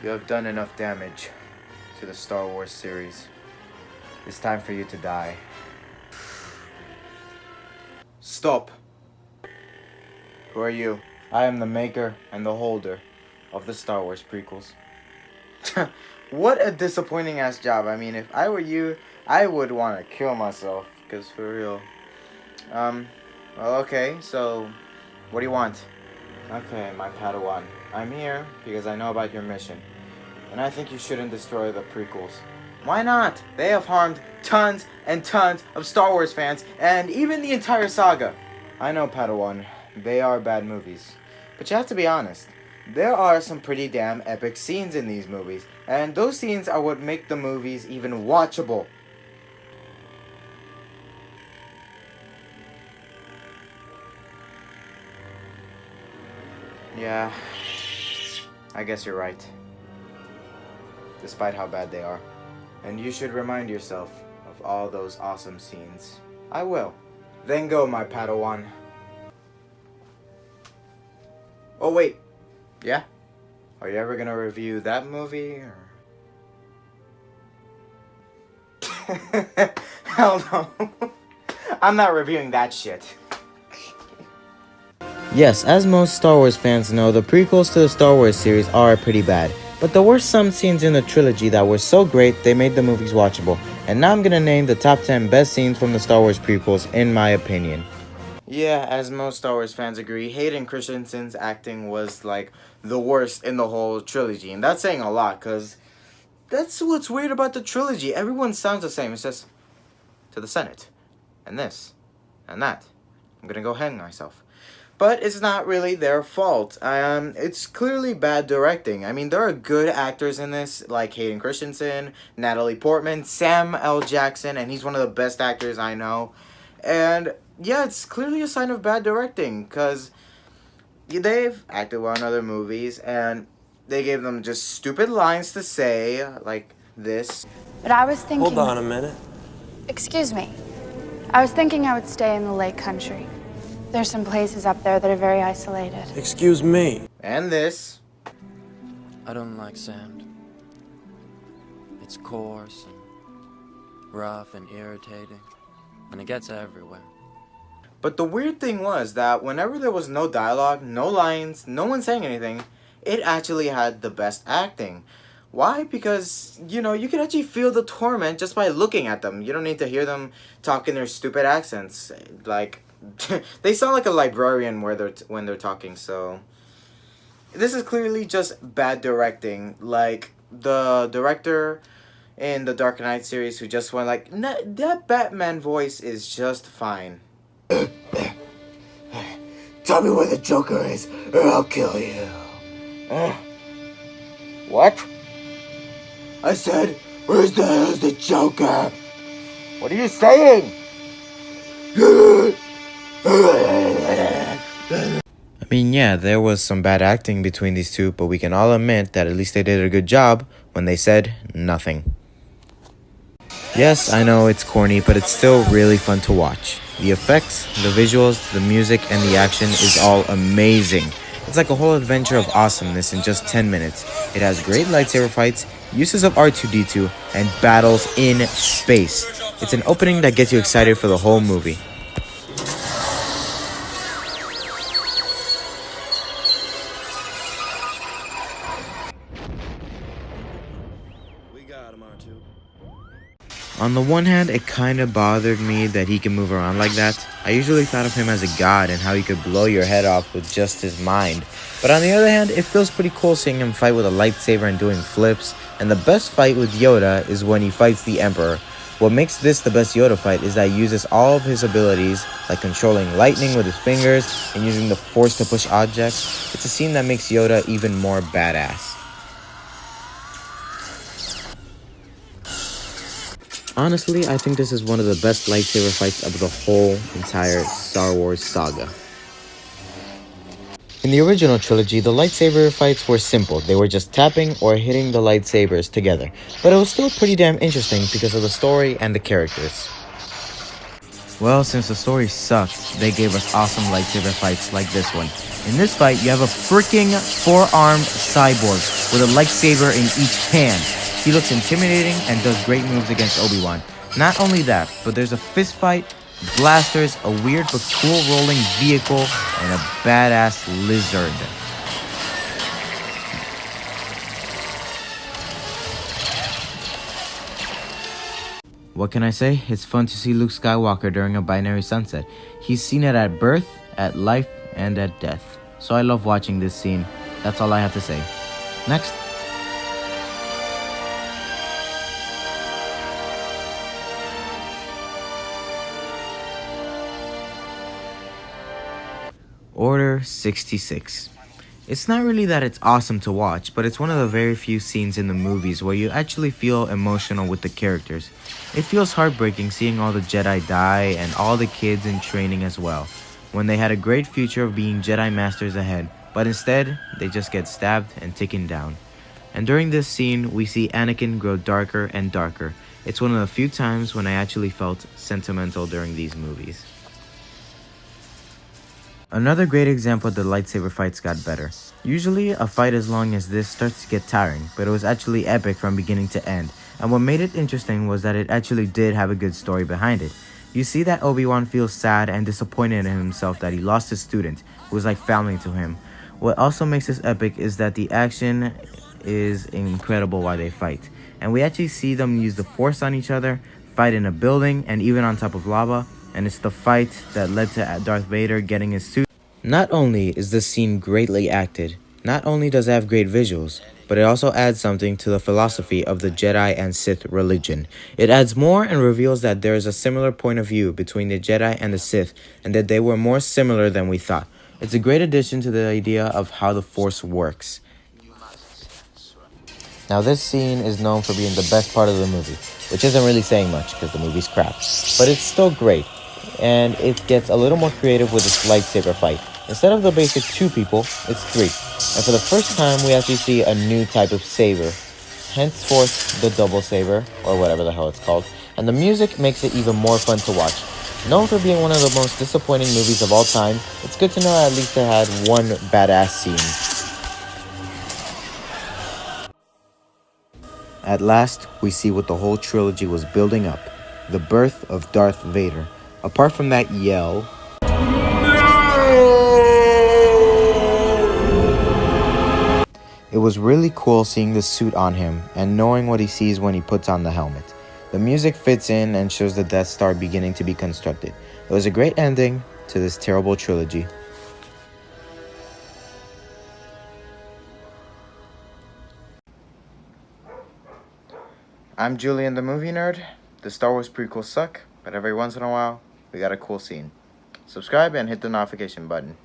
You have done enough damage to the Star Wars series. It's time for you to die. Stop! Who are you? I am the maker and the holder of the Star Wars prequels. What a disappointing ass job. I mean, if I were you, I would want to kill myself. Because for real. Well, okay, so what do you want? Okay, my Padawan. I'm here because I know about your mission. And I think you shouldn't destroy the prequels. Why not? They have harmed tons and tons of Star Wars fans and even the entire saga. I know, Padawan. They are bad movies. But you have to be honest. There are some pretty damn epic scenes in these movies. And those scenes are what make the movies even watchable. Yeah, I guess you're right. Despite how bad they are. And you should remind yourself of all those awesome scenes. I will. Then go, my Padawan. Oh, wait. Yeah? Are you ever gonna review that movie, or...? Hell no. I'm not reviewing that shit. Yes, as most Star Wars fans know, the prequels to the Star Wars series are pretty bad. But there were some scenes in the trilogy that were so great they made the movies watchable. And now I'm gonna name the top 10 best scenes from the Star Wars prequels in my opinion. Yeah, as most Star Wars fans agree, Hayden Christensen's acting was like the worst in the whole trilogy. And that's saying a lot, because that's what's weird about the trilogy. Everyone sounds the same. It's just to the Senate, and this, and that. I'm gonna go hang myself. But it's not really their fault. It's clearly bad directing. I mean, there are good actors in this, like Hayden Christensen, Natalie Portman, Sam L. Jackson, and he's one of the best actors I know. And yeah, it's clearly a sign of bad directing, because they've acted well in other movies, and they gave them just stupid lines to say, like this. But I was thinking... Hold on a minute. Excuse me. I was thinking I would stay in the Lake Country. There's some places up there that are very isolated. Excuse me. And this. I don't like sand. It's coarse and rough and irritating, and it gets everywhere. But the weird thing was that whenever there was no dialogue, no lines, no one saying anything, it actually had the best acting. Why? Because, you know, you can actually feel the torment just by looking at them. You don't need to hear them talk in their stupid accents. Like, they sound like a librarian when they're talking, so... This is clearly just bad directing. Like, the director in the Dark Knight series who just went like, that Batman voice is just fine. Tell me where the Joker is, or I'll kill you. What? I said, where's the hell's the Joker? What are you saying? I mean, yeah, there was some bad acting between these two, but we can all admit that at least they did a good job when they said nothing. Yes, I know it's corny, but it's still really fun to watch. The effects, the visuals, the music, and the action is all amazing. It's like a whole adventure of awesomeness in just 10 minutes. It has great lightsaber fights, uses of R2-D2, and battles in space. It's an opening that gets you excited for the whole movie. On the one hand, it kinda bothered me that he can move around like that. I usually thought of him as a god and how he could blow your head off with just his mind. But on the other hand, it feels pretty cool seeing him fight with a lightsaber and doing flips. And the best fight with Yoda is when he fights the Emperor. What makes this the best Yoda fight is that he uses all of his abilities, like controlling lightning with his fingers and using the Force to push objects. It's a scene that makes Yoda even more badass. Honestly, I think this is one of the best lightsaber fights of the whole entire Star Wars saga. In the original trilogy, the lightsaber fights were simple. They were just tapping or hitting the lightsabers together. But it was still pretty damn interesting because of the story and the characters. Well, since the story sucked, they gave us awesome lightsaber fights like this one. In this fight, you have a freaking four-armed cyborg with a lightsaber in each hand. He looks intimidating and does great moves against Obi-Wan. Not only that, but there's a fist fight, blasters, a weird but cool rolling vehicle, and a badass lizard. What can I say? It's fun to see Luke Skywalker during a binary sunset. He's seen it at birth, at life, and at death. So I love watching this scene. That's all I have to say. Next. Order 66. It's not really that it's awesome to watch, but it's one of the very few scenes in the movies where you actually feel emotional with the characters. It feels heartbreaking seeing all the Jedi die and all the kids in training as well, when they had a great future of being Jedi Masters ahead, but instead, they just get stabbed and taken down. And during this scene, we see Anakin grow darker and darker. It's one of the few times when I actually felt sentimental during these movies. Another great example of the lightsaber fights got better. Usually, a fight as long as this starts to get tiring, but it was actually epic from beginning to end. And what made it interesting was that it actually did have a good story behind it. You see that Obi-Wan feels sad and disappointed in himself that he lost his student, who was like family to him. What also makes this epic is that the action is incredible while they fight. And we actually see them use the Force on each other, fight in a building, and even on top of lava. And it's the fight that led to Darth Vader getting his suit. Not only is this scene greatly acted, not only does it have great visuals, but it also adds something to the philosophy of the Jedi and Sith religion. It adds more and reveals that there is a similar point of view between the Jedi and the Sith, and that they were more similar than we thought. It's a great addition to the idea of how the Force works. Now this scene is known for being the best part of the movie, which isn't really saying much because the movie's crap, but it's still great. And it gets a little more creative with its lightsaber fight. Instead of the basic 2 people, it's 3. And for the first time, we actually see a new type of saber. Henceforth, the double saber, or whatever the hell it's called. And the music makes it even more fun to watch. Known for being one of the most disappointing movies of all time, it's good to know at least it had one badass scene. At last, we see what the whole trilogy was building up. The birth of Darth Vader. Apart from that yell, it was really cool seeing the suit on him and knowing what he sees when he puts on the helmet. The music fits in and shows the Death Star beginning to be constructed. It was a great ending to this terrible trilogy. I'm Julian the Movie Nerd. The Star Wars prequels suck, but every once in a while, we got a cool scene. Subscribe and hit the notification button.